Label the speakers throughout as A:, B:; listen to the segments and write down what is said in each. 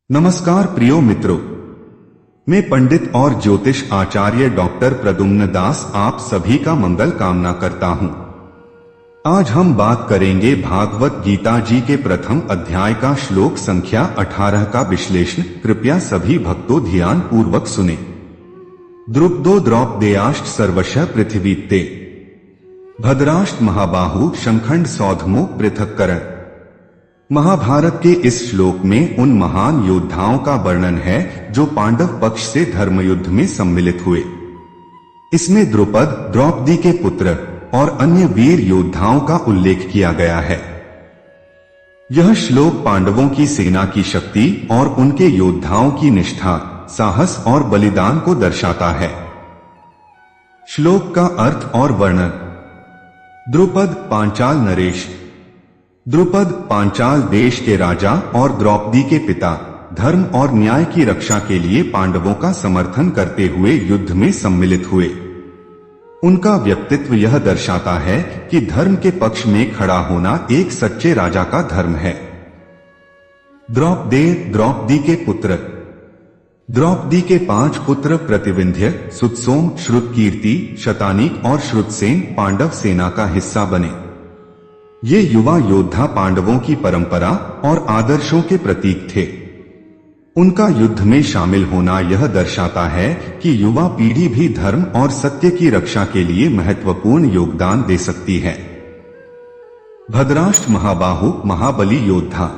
A: नमस्कार प्रियो मित्रों, मैं पंडित और ज्योतिष आचार्य डॉक्टर प्रद्युम्न दास आप सभी का मंगल कामना करता हूं। आज हम बात करेंगे भागवत गीता जी के प्रथम अध्याय का श्लोक संख्या 18 का विश्लेषण। कृपया सभी भक्तों ध्यान पूर्वक सुने। द्रुपदो द्रौपदेयाश्च सर्वशः पृथिवीत्ते भद्राश्च महाबाहु शंखंड सौधमो पृथक्करण। महाभारत के इस श्लोक में उन महान योद्धाओं का वर्णन है जो पांडव पक्ष से धर्मयुद्ध में सम्मिलित हुए। इसमें द्रुपद, द्रौपदी के पुत्र और अन्य वीर योद्धाओं का उल्लेख किया गया है। यह श्लोक पांडवों की सेना की शक्ति और उनके योद्धाओं की निष्ठा, साहस और बलिदान को दर्शाता है। श्लोक का अर्थ और वर्णन। द्रुपद पांचाल नरेश। द्रुपद पांचाल देश के राजा और द्रौपदी के पिता धर्म और न्याय की रक्षा के लिए पांडवों का समर्थन करते हुए युद्ध में सम्मिलित हुए। उनका व्यक्तित्व यह दर्शाता है कि धर्म के पक्ष में खड़ा होना एक सच्चे राजा का धर्म है। द्रौपदेय, द्रौपदी के पुत्र। द्रौपदी के 5 पुत्र प्रतिविंध्य, सुतसोम, श्रुतकीर्ति, शतानीक और श्रुतसेन पांडव सेना का हिस्सा बने। ये युवा योद्धा पांडवों की परंपरा और आदर्शों के प्रतीक थे। उनका युद्ध में शामिल होना यह दर्शाता है कि युवा पीढ़ी भी धर्म और सत्य की रक्षा के लिए महत्वपूर्ण योगदान दे सकती है। भद्राश्च महाबाहु, महाबली योद्धा।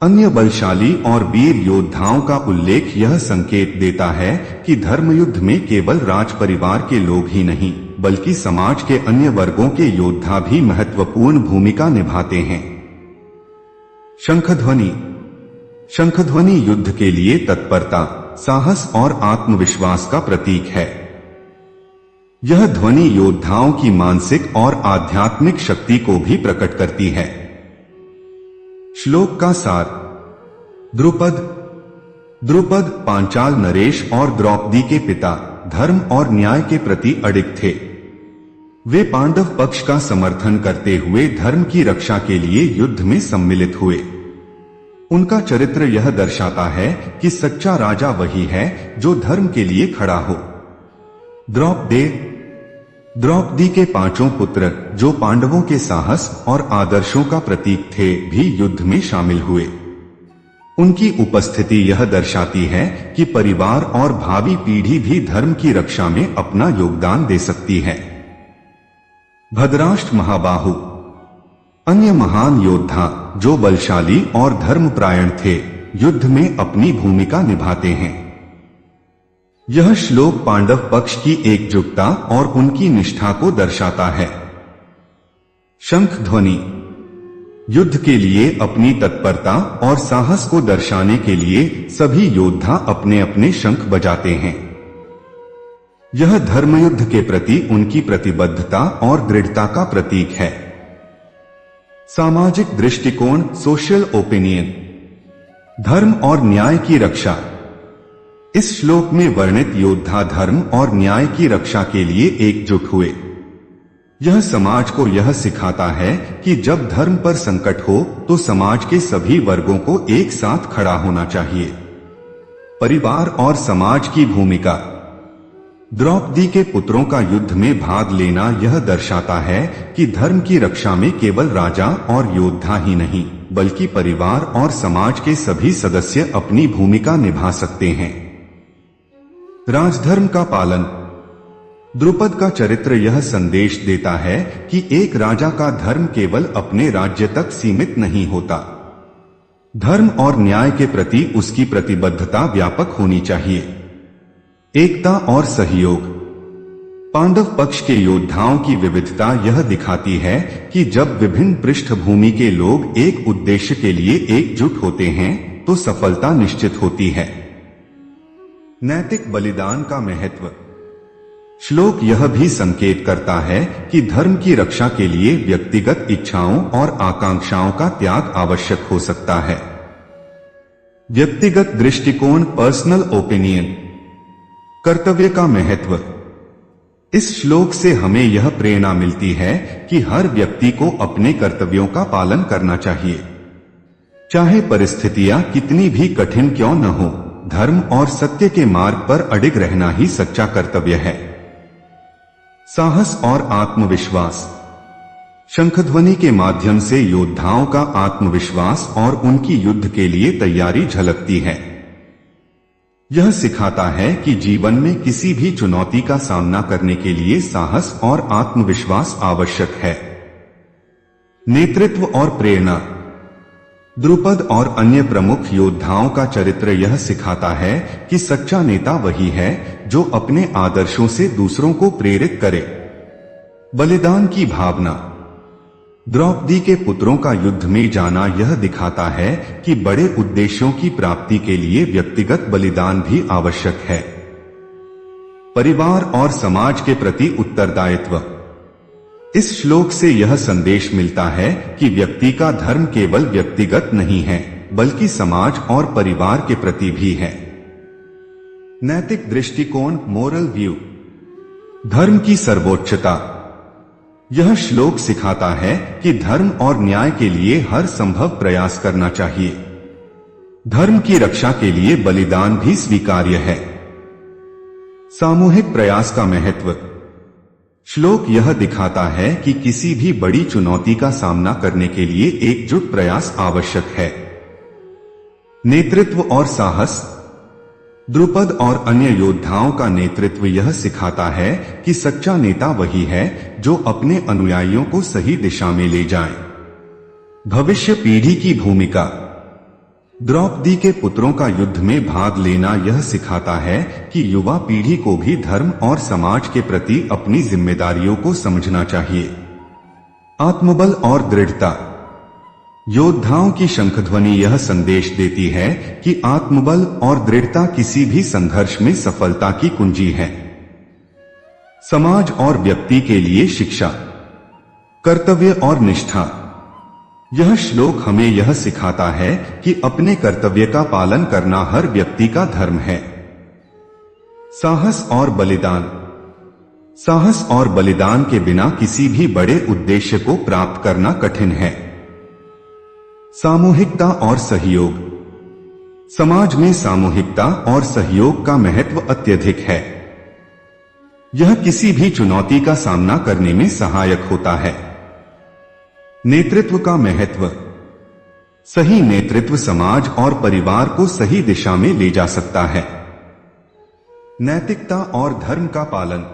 A: अन्य बलशाली और वीर योद्धाओं का उल्लेख यह संकेत देता है कि धर्मयुद्ध में केवल राज परिवार के लोग ही नहीं बल्कि समाज के अन्य वर्गों के योद्धा भी महत्वपूर्ण भूमिका निभाते हैं। शंखध्वनि। शंखध्वनि युद्ध के लिए तत्परता, साहस और आत्मविश्वास का प्रतीक है। यह ध्वनि योद्धाओं की मानसिक और आध्यात्मिक शक्ति को भी प्रकट करती है। श्लोक का सार। द्रुपद पांचाल नरेश और द्रौपदी के पिता धर्म और न्याय के प्रति अडिग थे। वे पांडव पक्ष का समर्थन करते हुए धर्म की रक्षा के लिए युद्ध में सम्मिलित हुए। उनका चरित्र यह दर्शाता है कि सच्चा राजा वही है जो धर्म के लिए खड़ा हो। द्रौपदी के 5 पुत्र जो पांडवों के साहस और आदर्शों का प्रतीक थे भी युद्ध में शामिल हुए। उनकी उपस्थिति यह दर्शाती है कि परिवार और भावी पीढ़ी भी धर्म की रक्षा में अपना योगदान दे सकती है। भद्राश्च महाबाहु। अन्य महान योद्धा जो बलशाली और धर्मपरायण थे युद्ध में अपनी भूमिका निभाते हैं। यह श्लोक पांडव पक्ष की एकजुटता और उनकी निष्ठा को दर्शाता है। शंख ध्वनि। युद्ध के लिए अपनी तत्परता और साहस को दर्शाने के लिए सभी योद्धा अपने अपने शंख बजाते हैं। यह धर्मयुद्ध के प्रति उनकी प्रतिबद्धता और दृढ़ता का प्रतीक है। सामाजिक दृष्टिकोण, सोशल ओपिनियन। धर्म और न्याय की रक्षा। इस श्लोक में वर्णित योद्धा धर्म और न्याय की रक्षा के लिए एकजुट हुए। यह समाज को यह सिखाता है कि जब धर्म पर संकट हो तो समाज के सभी वर्गों को एक साथ खड़ा होना चाहिए। परिवार और समाज की भूमिका। द्रौपदी के पुत्रों का युद्ध में भाग लेना यह दर्शाता है कि धर्म की रक्षा में केवल राजा और योद्धा ही नहीं बल्कि परिवार और समाज के सभी सदस्य अपनी भूमिका निभा सकते हैं। राजधर्म का पालन। द्रुपद का चरित्र यह संदेश देता है कि एक राजा का धर्म केवल अपने राज्य तक सीमित नहीं होता। धर्म और न्याय के प्रति उसकी प्रतिबद्धता व्यापक होनी चाहिए। एकता और सहयोग। पांडव पक्ष के योद्धाओं की विविधता यह दिखाती है कि जब विभिन्न पृष्ठभूमि के लोग एक उद्देश्य के लिए एकजुट होते हैं तो सफलता निश्चित होती है। नैतिक बलिदान का महत्व। श्लोक यह भी संकेत करता है कि धर्म की रक्षा के लिए व्यक्तिगत इच्छाओं और आकांक्षाओं का त्याग आवश्यक हो सकता है। व्यक्तिगत दृष्टिकोण, पर्सनल ओपिनियन। कर्तव्य का महत्व। इस श्लोक से हमें यह प्रेरणा मिलती है कि हर व्यक्ति को अपने कर्तव्यों का पालन करना चाहिए। चाहे परिस्थितियां कितनी भी कठिन क्यों न हो, धर्म और सत्य के मार्ग पर अडिग रहना ही सच्चा कर्तव्य है। साहस और आत्मविश्वास। शंखध्वनि के माध्यम से योद्धाओं का आत्मविश्वास और उनकी युद्ध के लिए तैयारी झलकती है। यह सिखाता है कि जीवन में किसी भी चुनौती का सामना करने के लिए साहस और आत्मविश्वास आवश्यक है। नेतृत्व और प्रेरणा। द्रुपद और अन्य प्रमुख योद्धाओं का चरित्र यह सिखाता है कि सच्चा नेता वही है जो अपने आदर्शों से दूसरों को प्रेरित करे। बलिदान की भावना। द्रौपदी के पुत्रों का युद्ध में जाना यह दिखाता है कि बड़े उद्देश्यों की प्राप्ति के लिए व्यक्तिगत बलिदान भी आवश्यक है। परिवार और समाज के प्रति उत्तरदायित्व। इस श्लोक से यह संदेश मिलता है कि व्यक्ति का धर्म केवल व्यक्तिगत नहीं है, बल्कि समाज और परिवार के प्रति भी है। नैतिक दृष्टिकोण, मोरल व्यू। धर्म की सर्वोच्चता। यह श्लोक सिखाता है कि धर्म और न्याय के लिए हर संभव प्रयास करना चाहिए। धर्म की रक्षा के लिए बलिदान भी स्वीकार्य है। सामूहिक प्रयास का महत्व। श्लोक यह दिखाता है कि किसी भी बड़ी चुनौती का सामना करने के लिए एकजुट प्रयास आवश्यक है। नेतृत्व और साहस। द्रुपद और अन्य योद्धाओं का नेतृत्व यह सिखाता है कि सच्चा नेता वही है जो अपने अनुयायियों को सही दिशा में ले जाए। भविष्य पीढ़ी की भूमिका। द्रौपदी के पुत्रों का युद्ध में भाग लेना यह सिखाता है कि युवा पीढ़ी को भी धर्म और समाज के प्रति अपनी जिम्मेदारियों को समझना चाहिए। आत्मबल और दृढ़ता। योद्धाओं की शंखध्वनि यह संदेश देती है कि आत्मबल और दृढ़ता किसी भी संघर्ष में सफलता की कुंजी है। समाज और व्यक्ति के लिए शिक्षा। कर्तव्य और निष्ठा। यह श्लोक हमें यह सिखाता है कि अपने कर्तव्य का पालन करना हर व्यक्ति का धर्म है। साहस और बलिदान। साहस और बलिदान के बिना किसी भी बड़े उद्देश्य को प्राप्त करना कठिन है। सामूहिकता और सहयोग। समाज में सामूहिकता और सहयोग का महत्व अत्यधिक है। यह किसी भी चुनौती का सामना करने में सहायक होता है। नेतृत्व का महत्व। सही नेतृत्व समाज और परिवार को सही दिशा में ले जा सकता है। नैतिकता और धर्म का पालन।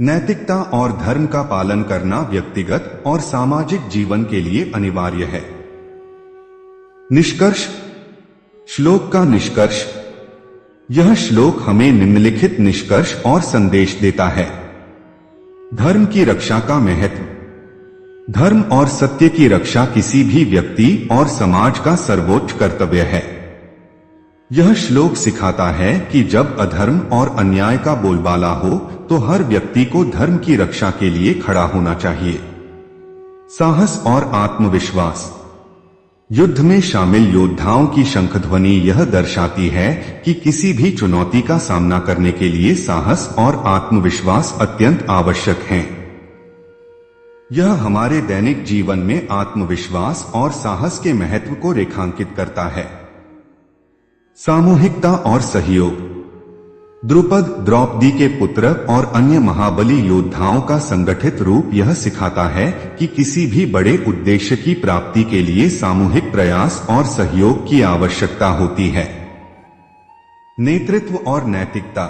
A: नैतिकता और धर्म का पालन करना व्यक्तिगत और सामाजिक जीवन के लिए अनिवार्य है। निष्कर्ष। श्लोक का निष्कर्ष। यह श्लोक हमें निम्नलिखित निष्कर्ष और संदेश देता है। धर्म की रक्षा का महत्व। धर्म और सत्य की रक्षा किसी भी व्यक्ति और समाज का सर्वोच्च कर्तव्य है। यह श्लोक सिखाता है कि जब अधर्म और अन्याय का बोलबाला हो तो हर व्यक्ति को धर्म की रक्षा के लिए खड़ा होना चाहिए। साहस और आत्मविश्वास। युद्ध में शामिल योद्धाओं की शंखध्वनि यह दर्शाती है कि किसी भी चुनौती का सामना करने के लिए साहस और आत्मविश्वास अत्यंत आवश्यक हैं। यह हमारे दैनिक जीवन में आत्मविश्वास और साहस के महत्व को रेखांकित करता है। सामूहिकता और सहयोग। द्रुपद, द्रौपदी के पुत्र और अन्य महाबली योद्धाओं का संगठित रूप यह सिखाता है कि किसी भी बड़े उद्देश्य की प्राप्ति के लिए सामूहिक प्रयास और सहयोग की आवश्यकता होती है। नेतृत्व और नैतिकता।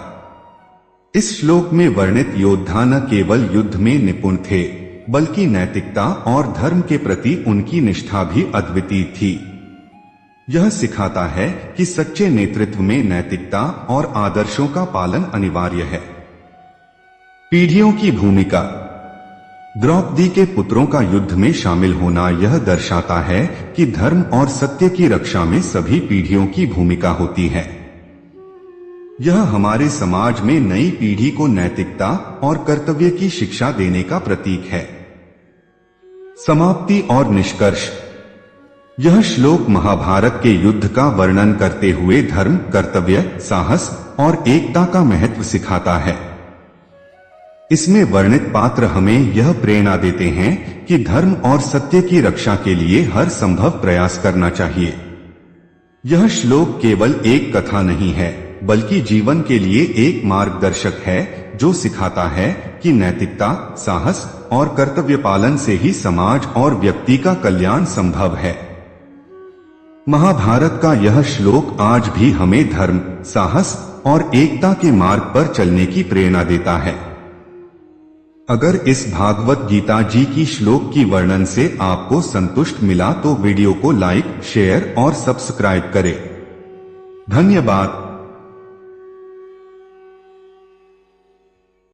A: इस श्लोक में वर्णित योद्धा न केवल युद्ध में निपुण थे, बल्कि नैतिकता और धर्म के प्रति उनकी निष्ठा भी अद्वितीय थी। यह सिखाता है कि सच्चे नेतृत्व में नैतिकता और आदर्शों का पालन अनिवार्य है। पीढ़ियों की भूमिका। द्रौपदी के पुत्रों का युद्ध में शामिल होना यह दर्शाता है कि धर्म और सत्य की रक्षा में सभी पीढ़ियों की भूमिका होती है। यह हमारे समाज में नई पीढ़ी को नैतिकता और कर्तव्य की शिक्षा देने का प्रतीक है। समाप्ति और निष्कर्ष। यह श्लोक महाभारत के युद्ध का वर्णन करते हुए धर्म, कर्तव्य, साहस और एकता का महत्व सिखाता है। इसमें वर्णित पात्र हमें यह प्रेरणा देते हैं कि धर्म और सत्य की रक्षा के लिए हर संभव प्रयास करना चाहिए। यह श्लोक केवल एक कथा नहीं है, बल्कि जीवन के लिए एक मार्गदर्शक है जो सिखाता है कि नैतिकता, साहस और कर्तव्य पालन से ही समाज और व्यक्ति का कल्याण संभव है। महाभारत का यह श्लोक आज भी हमें धर्म, साहस और एकता के मार्ग पर चलने की प्रेरणा देता है। अगर इस भागवत गीता जी की श्लोक की वर्णन से आपको संतुष्ट मिला तो वीडियो को लाइक, शेयर और सब्सक्राइब करें। धन्यवाद।